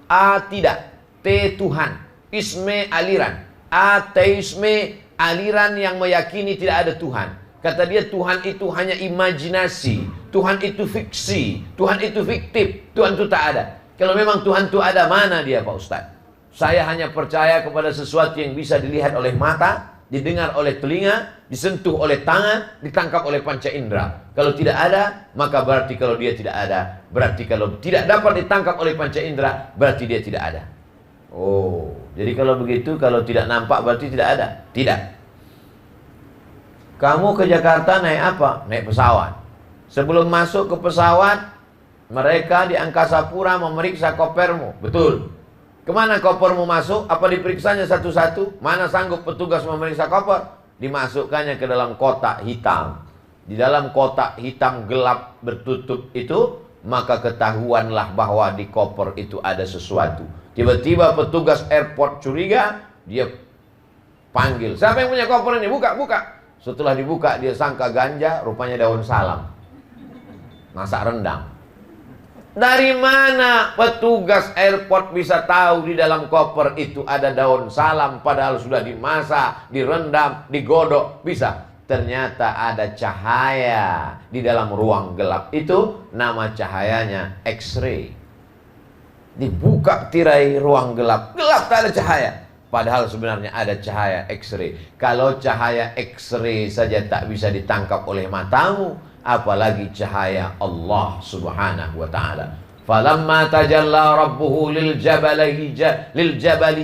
Speaker 1: A tidak, T Tuhan, isme aliran. Ateisme aliran yang meyakini tidak ada Tuhan. Kata dia Tuhan itu hanya imajinasi, Tuhan itu fiksi, Tuhan itu fiktif, Tuhan itu tak ada. Kalau memang Tuhan itu ada, mana dia Pak Ustaz? Saya hanya percaya kepada sesuatu yang bisa dilihat oleh mata, didengar oleh telinga, disentuh oleh tangan, ditangkap oleh panca indera. Kalau tidak ada, maka berarti kalau dia tidak ada. Berarti kalau tidak dapat ditangkap oleh panca indera, berarti dia tidak ada. Oh, jadi kalau begitu, kalau tidak nampak berarti tidak ada? Tidak. Kamu ke Jakarta naik apa? Naik pesawat. Sebelum masuk ke pesawat, mereka di Angkasa Pura memeriksa kopermu. Betul. Kemana kopermu masuk? Apa diperiksanya satu-satu? Mana sanggup petugas memeriksa koper? Dimasukkannya ke dalam kotak hitam. Di dalam kotak hitam gelap bertutup itu, maka ketahuanlah bahwa di koper itu ada sesuatu. Tiba-tiba petugas airport curiga, dia panggil, siapa yang punya koper ini? Buka, buka. Setelah dibuka, dia sangka ganja, rupanya daun salam. Masak rendang. Dari mana petugas airport bisa tahu di dalam koper itu ada daun salam, padahal sudah dimasak, direndam, digodok? Bisa. Ternyata ada cahaya di dalam ruang gelap itu, nama cahayanya X-ray. Dibuka tirai ruang gelap, gelap tak ada cahaya. Padahal sebenarnya ada cahaya X-ray. Kalau cahaya X-ray saja tak bisa ditangkap oleh matamu, apalagi cahaya Allah Subhanahu wa taala. Falamma tajalla rabbuhu lil jabali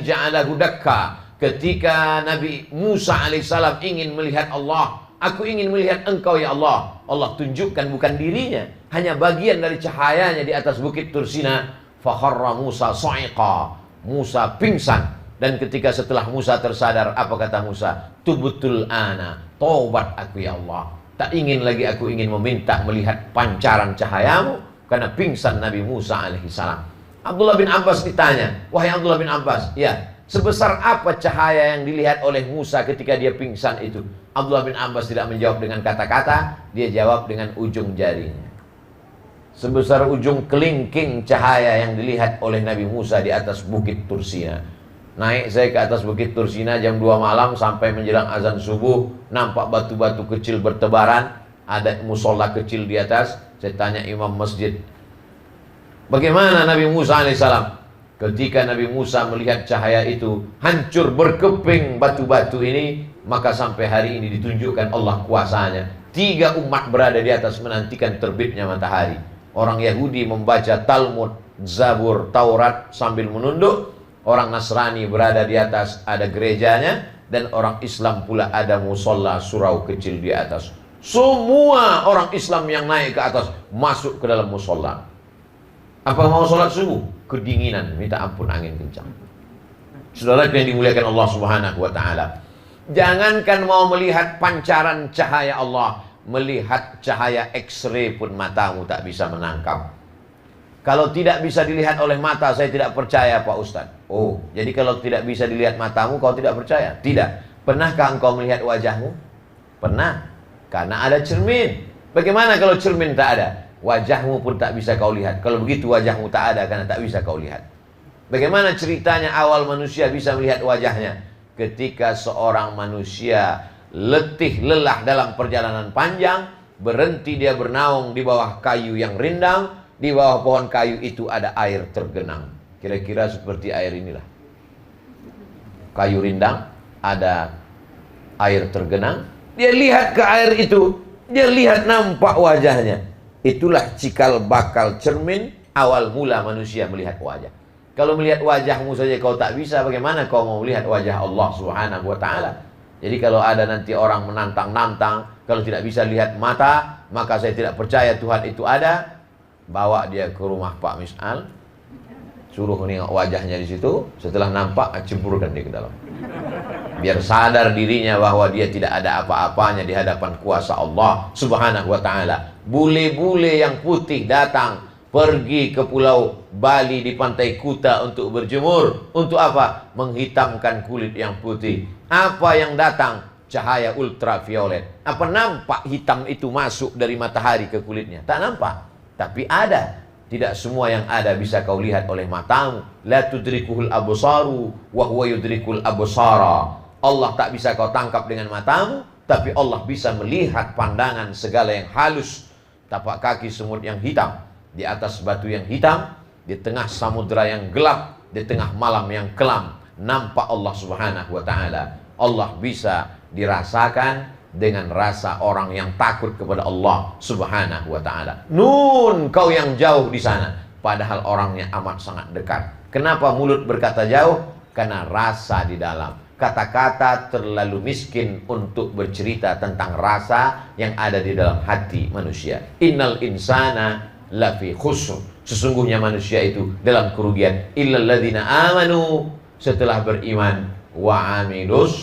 Speaker 1: ja'alahu dakka. Ketika Nabi Musa alaihissalam ingin melihat Allah, aku ingin melihat engkau ya Allah. Allah tunjukkan bukan dirinya, hanya bagian dari cahayanya di atas bukit Tursina. Fakharra Musa sa'iqa. Musa pingsan. Dan ketika setelah Musa tersadar, apa kata Musa? Tubutul ana, taubat aku ya Allah. Tak ingin lagi aku ingin meminta melihat pancaran cahayamu, karena pingsan Nabi Musa alaihissalam. Abdullah bin Abbas ditanya, wahai Abdullah bin Abbas, ya, sebesar apa cahaya yang dilihat oleh Musa ketika dia pingsan itu? Abdullah bin Abbas tidak menjawab dengan kata-kata, dia jawab dengan ujung jarinya. Sebesar ujung kelingking cahaya yang dilihat oleh Nabi Musa di atas bukit Tursina. Naik saya ke atas bukit Tursina jam 2 malam sampai menjelang azan subuh, nampak batu-batu kecil bertebaran, ada musola kecil di atas. Saya tanya imam masjid, bagaimana Nabi Musa alaihissalam? Ketika Nabi Musa melihat cahaya itu, hancur berkeping batu-batu ini, maka sampai hari ini ditunjukkan Allah kuasanya. 3 umat berada di atas menantikan terbitnya matahari. Orang Yahudi membaca Talmud, Zabur, Taurat sambil menunduk. Orang Nasrani berada di atas, ada gerejanya. Dan orang Islam pula ada musola surau kecil di atas. Semua orang Islam yang naik ke atas masuk ke dalam musola. Apa mau sholat subuh? Kedinginan, minta ampun angin kencang. Saudara yang dimuliakan Allah Subhanahu wa taala, jangankan mau melihat pancaran cahaya Allah, melihat cahaya X-ray pun matamu tak bisa menangkap. Kalau tidak bisa dilihat oleh mata, saya tidak percaya Pak Ustadz. Oh, jadi kalau tidak bisa dilihat matamu, kau tidak percaya? Tidak. Pernahkah engkau melihat wajahmu? Pernah. Karena ada cermin. Bagaimana kalau cermin tak ada? Wajahmu pun tak bisa kau lihat. Kalau begitu wajahmu tak ada karena tak bisa kau lihat. Bagaimana ceritanya awal manusia bisa melihat wajahnya? Ketika seorang manusia letih lelah dalam perjalanan panjang, berhenti dia bernaung di bawah kayu yang rindang. Di bawah pohon kayu itu ada air tergenang. Kira-kira seperti air inilah. Kayu rindang, ada air tergenang. Dia lihat ke air itu, dia lihat nampak wajahnya. Itulah cikal bakal cermin awal mula manusia melihat wajah. Kalau melihat wajahmu saja kau tak bisa, bagaimana kau mau melihat wajah Allah Subhanahu wa taala? Jadi kalau ada nanti orang menantang-nantang, kalau tidak bisa lihat mata, maka saya tidak percaya Tuhan itu ada. Bawa dia ke rumah Pak Mis'al, suruh nengok wajahnya di situ. Setelah nampak, cemburkan dia ke dalam. Biar sadar dirinya bahwa dia tidak ada apa-apanya di hadapan kuasa Allah Subhanahu wa taala. Bule-bule yang putih datang pergi ke pulau Bali di pantai Kuta untuk berjemur. Untuk apa? Menghitamkan kulit yang putih. Apa yang datang? Cahaya ultraviolet. Apa nampak hitam itu masuk dari matahari ke kulitnya? Tak nampak. Tapi ada. Tidak semua yang ada bisa kau lihat oleh matamu. La tudrikuhul absaru wa huwa yudrikul absara. Allah tak bisa kau tangkap dengan matamu, tapi Allah bisa melihat pandangan segala yang halus. Tapak kaki semut yang hitam, di atas batu yang hitam, di tengah samudra yang gelap, di tengah malam yang kelam, nampak Allah Subhanahu wa taala. Allah bisa dirasakan dengan rasa orang yang takut kepada Allah Subhanahu wa taala. Nun, kau yang jauh di sana, padahal orangnya amat sangat dekat. Kenapa mulut berkata jauh? Karena rasa di dalam. Kata-kata terlalu miskin untuk bercerita tentang rasa yang ada di dalam hati manusia. Innal insana lafi khusr. Sesungguhnya manusia itu dalam kerugian. Illal ladzina amanu, setelah beriman, wa amilus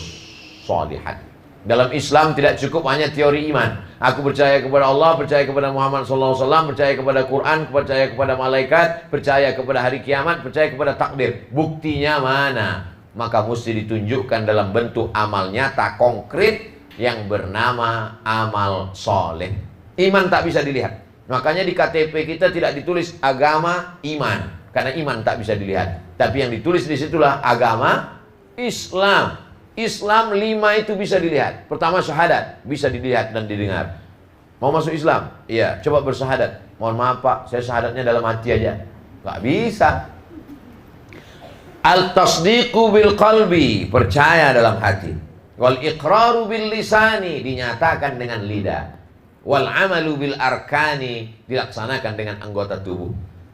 Speaker 1: sholihat. Dalam Islam tidak cukup hanya teori iman. Aku percaya kepada Allah, percaya kepada Muhammad SAW, percaya kepada Quran, percaya kepada malaikat, percaya kepada hari kiamat, percaya kepada takdir. Buktinya mana? Maka mesti ditunjukkan dalam bentuk amal nyata konkret yang bernama amal soleh. Iman tak bisa dilihat. Makanya di KTP kita tidak ditulis agama iman, karena iman tak bisa dilihat. Tapi yang ditulis disitulah agama Islam. Islam 5 itu bisa dilihat. Pertama syahadat, bisa dilihat dan didengar. Mau masuk Islam? Iya, coba bersyahadat. Mohon maaf Pak, saya syahadatnya dalam hati aja. Gak bisa. Al-tasdiqu bil qalbi, percaya dalam hati. Wal iqraru bil lisani, dinyatakan dengan lidah. Wal amalu bil arkani, dilaksanakan dengan anggota tubuh.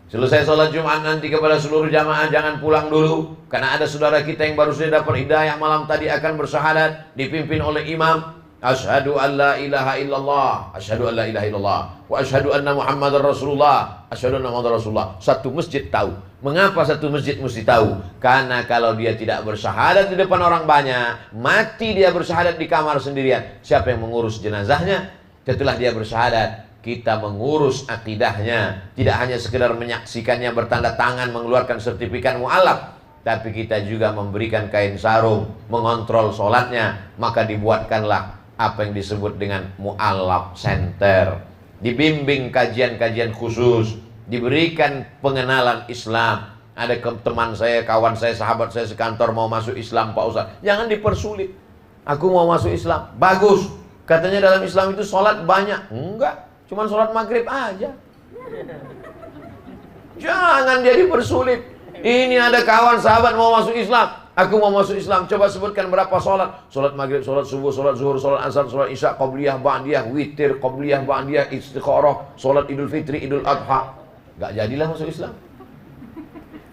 Speaker 1: Selesai sholat Jumat nanti kepada seluruh jamaah jangan pulang dulu, karena ada saudara kita yang baru saja dapat hidayah malam tadi akan bersyahadat dipimpin oleh imam. Asyhadu an la ilaha illallah, asyhadu an la ilaha illallah, wa asyhadu anna Muhammadar Rasulullah, asyhadu anna Muhammadar Rasulullah. Satu masjid tahu. Mengapa satu masjid mesti tahu? Karena kalau dia tidak bersyahadat di depan orang banyak, mati dia bersyahadat di kamar sendirian, siapa yang mengurus jenazahnya? Setelah dia bersyahadat, kita mengurus akidahnya. Tidak hanya sekedar menyaksikannya bertanda tangan, mengeluarkan sertifikat mu'alaf, tapi kita juga memberikan kain sarung, mengontrol sholatnya. Maka dibuatkanlah apa yang disebut dengan mu'alaf center. Dibimbing kajian-kajian khusus, diberikan pengenalan Islam. Ada teman saya, kawan saya, sahabat saya sekantor mau masuk Islam, Pak Ustaz, jangan dipersulit. Aku mau masuk Islam, bagus. Katanya dalam Islam itu sholat banyak. Enggak, cuma sholat maghrib aja. Jangan dia dipersulit. Ini ada kawan sahabat mau masuk Islam, aku mau masuk Islam, coba sebutkan berapa sholat. Sholat maghrib, sholat subuh, sholat zuhur, sholat asar, sholat isya, qabliyah, ba'diyah, witir, qabliyah, ba'diyah, istikharah, sholat idul fitri, idul adha. Gak jadilah masuk Islam.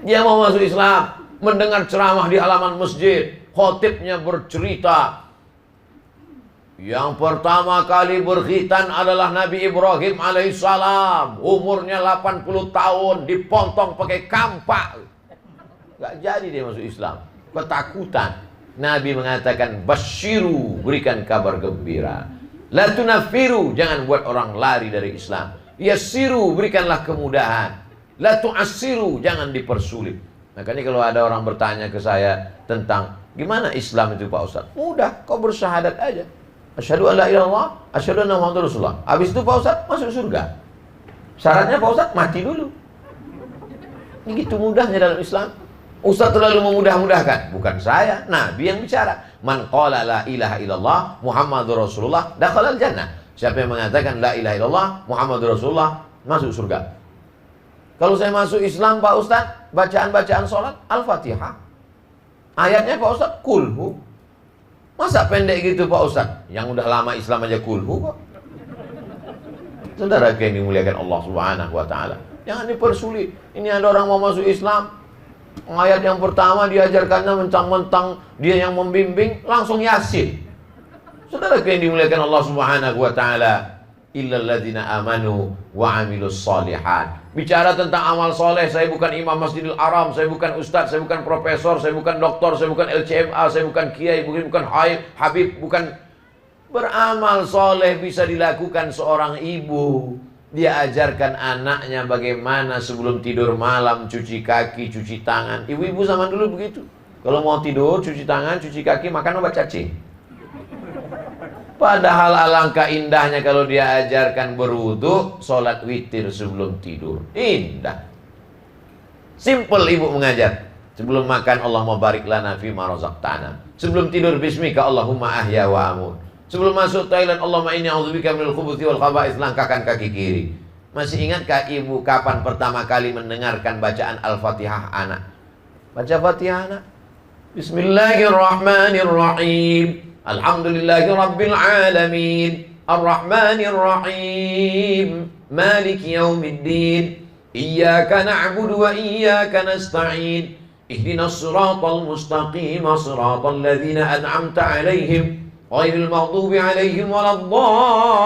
Speaker 1: Dia mau masuk Islam, mendengar ceramah di halaman masjid, khotibnya bercerita, yang pertama kali berkhitan adalah Nabi Ibrahim alaihissalam. Umurnya 80 tahun, dipontong pakai kampak. Gak jadi dia masuk Islam, ketakutan. Nabi mengatakan, basyiru, berikan kabar gembira. La tunafiru, jangan buat orang lari dari Islam. Yassiru, berikanlah kemudahan. La tu'assiru, jangan dipersulit. Makanya kalau ada orang bertanya ke saya tentang gimana Islam itu Pak Ustaz, mudah, kau bersyahadat aja. Asyhadu an la ilaha illallah, asyhadu anna Muhammadar Rasulullah. Habis itu Pak Ustaz masuk surga. Syaratnya Pak Ustaz mati dulu. Ini gitu mudahnya dalam Islam. Ustaz terlalu memudah-mudahkan. Bukan saya, Nabi yang bicara. Man qala la ilaha illallah Muhammadur Rasulullah dakhalal jannah. Siapa yang mengatakan la ilaha illallah Muhammadur Rasulullah masuk surga. Kalau saya masuk Islam Pak Ustaz, bacaan-bacaan sholat Al-Fatihah. Ayatnya Pak Ustaz kulhu. Masa pendek gitu Pak Ustaz? Yang udah lama Islam aja kulhu kok. Saudara yang dimuliakan Allah Subhanahu wa taala, jangan dipersulit. Ini ada orang mau masuk Islam, ayat yang pertama diajarkannya mentang-mentang dia yang membimbing, langsung Yasin. Saudara yang dimuliakan Allah Subhanahu wa taala, illal ladzina amanu wa amilus shalihat. Bicara tentang amal soleh, saya bukan imam Masjidil Haram, saya bukan ustadz, saya bukan profesor, saya bukan doktor, saya bukan LCMA, saya bukan kiai, bukan habib, bukan. Beramal soleh bisa dilakukan seorang ibu. Dia ajarkan anaknya bagaimana sebelum tidur malam cuci kaki, cuci tangan. Ibu-ibu zaman dulu begitu. Kalau mau tidur, cuci tangan, cuci kaki, makan obat cacing. Padahal alangkah indahnya kalau dia ajarkan berwudu, sholat witir sebelum tidur. Indah. Simple ibu mengajar. Sebelum makan, Allahumma barik lana fima razaqtana. Sebelum tidur, bismika Allahumma ahya wa amut. Sebelum masuk toilet, Allahumma inni a'udzubika minal khubuthi wal khaba'its, langkahkan kaki kiri. Masih ingatkah ibu kapan pertama kali mendengarkan bacaan Al-Fatihah anak? Baca Fatihah anak. Bismillahirrahmanirrahim. Alhamdulillahi Rabbil Alamin, Ar-Rahmanir Rahim, Maliki Yawmiddin, Iyyaka na'budu wa iyyaka nasta'in, Ihdinas siratal mustaqim, siratal ladzina an'amta 'alaihim, ghairil maghdubi 'alaihim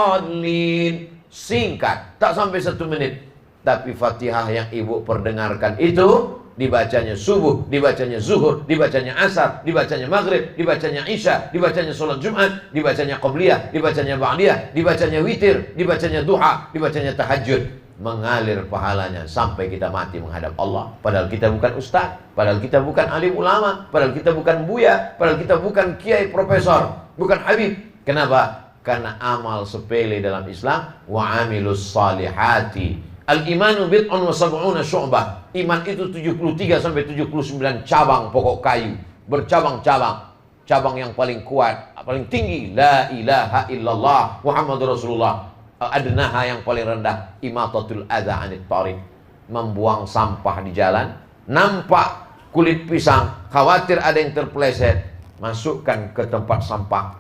Speaker 1: waladdallin. Singkat, tak sampai 1 menit. Tapi Fatihah yang ibu perdengarkan itu dibacanya subuh, dibacanya zuhur, dibacanya asar, dibacanya maghrib, dibacanya isya, dibacanya sholat Jumat, dibacanya qabliyah, dibacanya ba'diyah, dibacanya witir, dibacanya duha, dibacanya tahajud. Mengalir pahalanya sampai kita mati menghadap Allah. Padahal kita bukan ustaz, padahal kita bukan alim ulama, padahal kita bukan buya, padahal kita bukan kiai profesor, bukan habib. Kenapa? Karena amal sepele dalam Islam, wa amilus salihati. Al-imanu bid'un wa sab'una syu'bah. Iman itu 73 sampai 79 cabang pokok kayu, bercabang-cabang. Cabang yang paling kuat, paling tinggi, la ilaha illallah Muhammadur Rasulullah. Adnaha yang paling rendah, imatatul adza 'anit thariq, membuang sampah di jalan. Nampak kulit pisang, khawatir ada yang terpeleset, masukkan ke tempat sampah,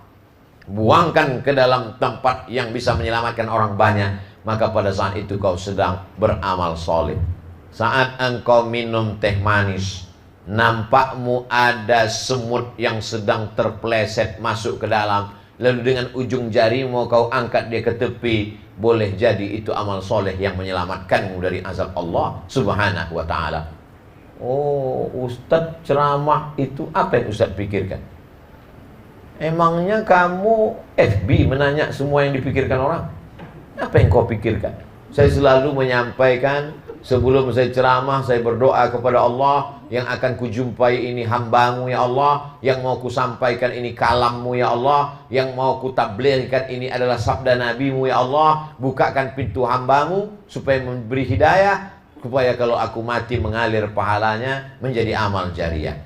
Speaker 1: buangkan ke dalam tempat yang bisa menyelamatkan orang banyak, maka pada saat itu kau sedang beramal soleh. Saat engkau minum teh manis, nampakmu ada semut yang sedang terpeleset masuk ke dalam, lalu dengan ujung jarimu kau angkat dia ke tepi, boleh jadi itu amal soleh yang menyelamatkanmu dari azab Allah subhanahu wa ta'ala. Oh, Ustadz ceramah itu apa yang Ustadz pikirkan? Emangnya kamu FB menanya semua yang dipikirkan orang? Apa yang kau pikirkan? Saya selalu menyampaikan, sebelum saya ceramah, saya berdoa kepada Allah, yang akan kujumpai ini hambamu ya Allah, yang mau kusampaikan ini kalammu ya Allah, yang mau kutablirkan ini adalah sabda nabimu ya Allah. Bukakan pintu hambamu supaya memberi hidayah, supaya kalau aku mati mengalir pahalanya menjadi amal jariah.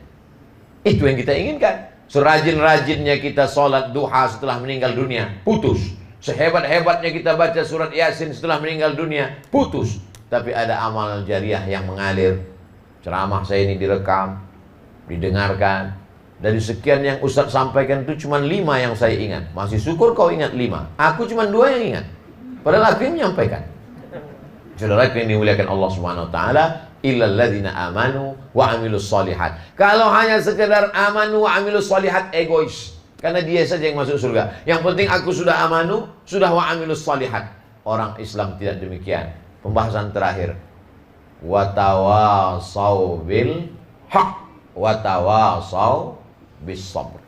Speaker 1: Itu yang kita inginkan. Serajin-rajinnya kita sholat duha setelah meninggal dunia, putus. Sehebat-hebatnya kita baca surat Yasin setelah meninggal dunia, putus. Tapi ada amal jariah yang mengalir. Ceramah saya ini direkam, didengarkan. Dari sekian yang Ustadz sampaikan itu cuma 5 yang saya ingat. Masih syukur kau ingat 5. Aku cuma 2 yang ingat. Padahal aku yang menyampaikan. Saudara yang dimuliakan Allah Subhanahu wa taala, illal ladzina amanu wa amilus solihat. Kalau hanya sekedar amanu wa amilus solihat, egois. Karena dia saja yang masuk surga. Yang penting aku sudah amanu, sudah wa amilus solihat. Orang Islam tidak demikian. Pembahasan terakhir. Wa tawasau bil haq wa tawasau bis sabr.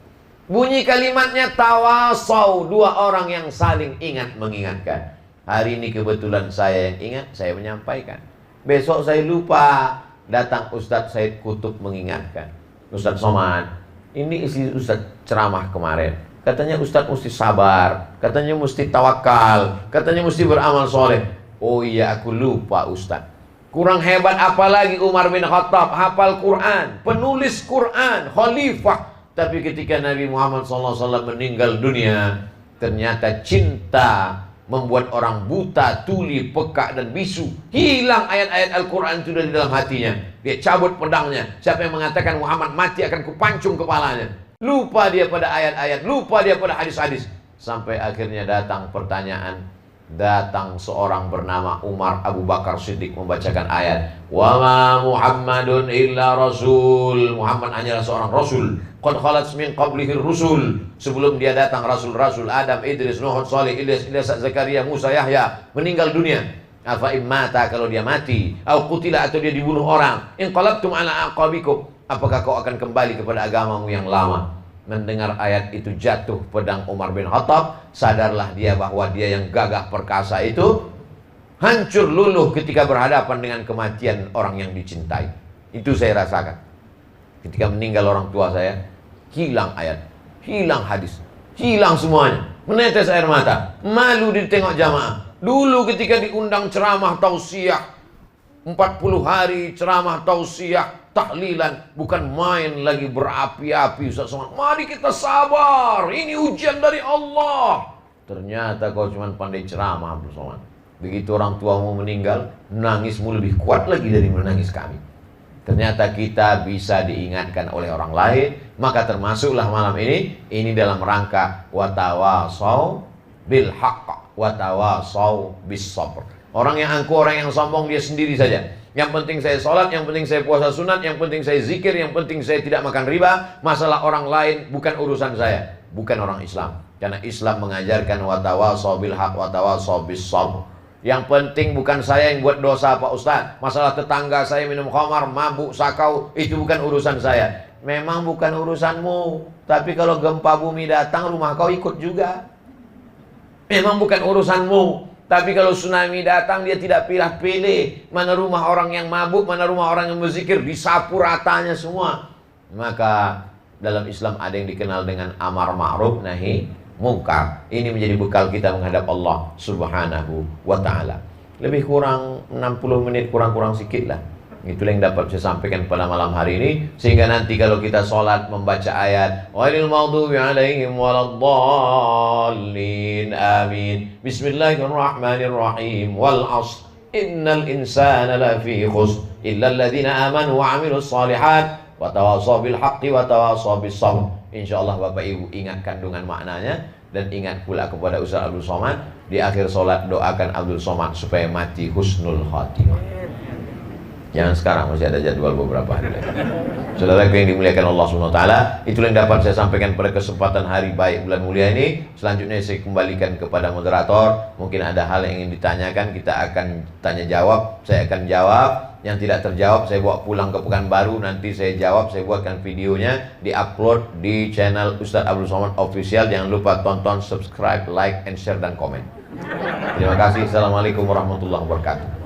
Speaker 1: Bunyi kalimatnya tawasau, 2 orang yang saling ingat mengingatkan. Hari ini kebetulan saya yang ingat, saya menyampaikan. Besok saya lupa, datang Ustadz Said Kutub mengingatkan. Ustadz Somad, ini isi Ustadz ceramah kemarin. Katanya Ustadz mesti sabar, katanya mesti tawakal, katanya mesti beramal soleh. Oh iya, aku lupa Ustadz. Kurang hebat apalagi Umar bin Khattab, hafal Quran, penulis Quran, khalifah. Tapi ketika Nabi Muhammad SAW meninggal dunia, ternyata cinta membuat orang buta, tuli, pekak dan bisu. Hilang ayat-ayat Al-Quran itu dari dalam hatinya. Dia cabut pedangnya. Siapa yang mengatakan Muhammad mati akan kupancung kepalanya. Lupa dia pada ayat-ayat, lupa dia pada hadis-hadis. Sampai akhirnya datang pertanyaan. Datang seorang bernama Umar Abu Bakar Siddiq membacakan ayat, wa ma Muhammadun illa rasul. Muhammad hanyalah seorang rasul. Qad khalat min qablihi rusul. Sebelum dia datang rasul-rasul Adam, Idris, Nuh, Salih, Ilyas, Zakaria, Musa, Yahya meninggal dunia. Afa immata, kalau dia mati, au qutila, atau dia dibunuh orang, in qalabtum ala aqabikum, apakah kau akan kembali kepada agamamu yang lama? Mendengar ayat itu jatuh pedang Umar bin Khattab. Sadarlah dia bahwa dia yang gagah perkasa itu hancur luluh ketika berhadapan dengan kematian orang yang dicintai. Itu saya rasakan. Ketika meninggal orang tua saya, hilang ayat, hilang hadis, hilang semuanya. Menetes air mata, malu ditengok jamaah. Dulu ketika diundang ceramah tausiah 40 hari ceramah tausiah, tahlilan, bukan main lagi berapi-api. Ustaz Somad, mari kita sabar, ini ujian dari Allah. Ternyata kau cuma pandai ceramah, Abdul Somad. Begitu orang tuamu meninggal, nangismu lebih kuat lagi dari menangis kami. Ternyata kita bisa diingatkan oleh orang lain. Maka termasuklah malam ini dalam rangka watawasau bil haqq watawasau bis sabr. Orang yang angkuh, orang yang sombong, dia sendiri saja. Yang penting saya sholat, yang penting saya puasa sunat, yang penting saya zikir, yang penting saya tidak makan riba. Masalah orang lain bukan urusan saya. Bukan orang Islam. Karena Islam mengajarkan watawasau bil haq watawasau bis sabr. Yang penting bukan saya yang buat dosa, Pak Ustaz. Masalah tetangga saya minum khamar, mabuk, sakau, itu bukan urusan saya. Memang bukan urusanmu. Tapi kalau gempa bumi datang, rumah kau ikut juga. Memang bukan urusanmu. Tapi kalau tsunami datang, dia tidak pilih-pilih mana rumah orang yang mabuk, mana rumah orang yang berzikir, disapu ratanya semua. Maka dalam Islam ada yang dikenal dengan amar ma'ruf nahi mungkar. Ini menjadi bekal kita menghadap Allah Subhanahu wa ta'ala. Lebih kurang 60 menit, kurang-kurang sikit lah. Itulah yang dapat saya sampaikan pada malam hari ini. Sehingga nanti kalau kita sholat membaca ayat ghairil maghdubi alaihim waladdallin, amin. Bismillahirrahmanirrahim. Wal 'ashr innal insana lafi khusr illa alladhina amanu wa 'amilus shalihat wa tawassaw bil haqqi wa tawassaw bis sabr. Insyaallah Bapak Ibu ingat kandungan maknanya dan ingat pula kepada Ustaz Abdul Somad di akhir salat doakan Abdul Somad supaya mati husnul khatimah. Jangan sekarang, masih ada jadwal beberapa hari lagi. Saudaraku yang dimuliakan Allah SWT, itulah yang dapat saya sampaikan pada kesempatan hari baik bulan mulia ini. Selanjutnya saya kembalikan kepada moderator. Mungkin ada hal yang ingin ditanyakan, kita akan tanya jawab. Saya akan jawab. Yang tidak terjawab saya bawa pulang ke Pekanbaru. Nanti saya jawab, saya buatkan videonya, di-upload di channel Ustaz Abdul Somad Official. Jangan lupa tonton, subscribe, like, and share, dan komen. Terima kasih. Assalamualaikum warahmatullahi wabarakatuh.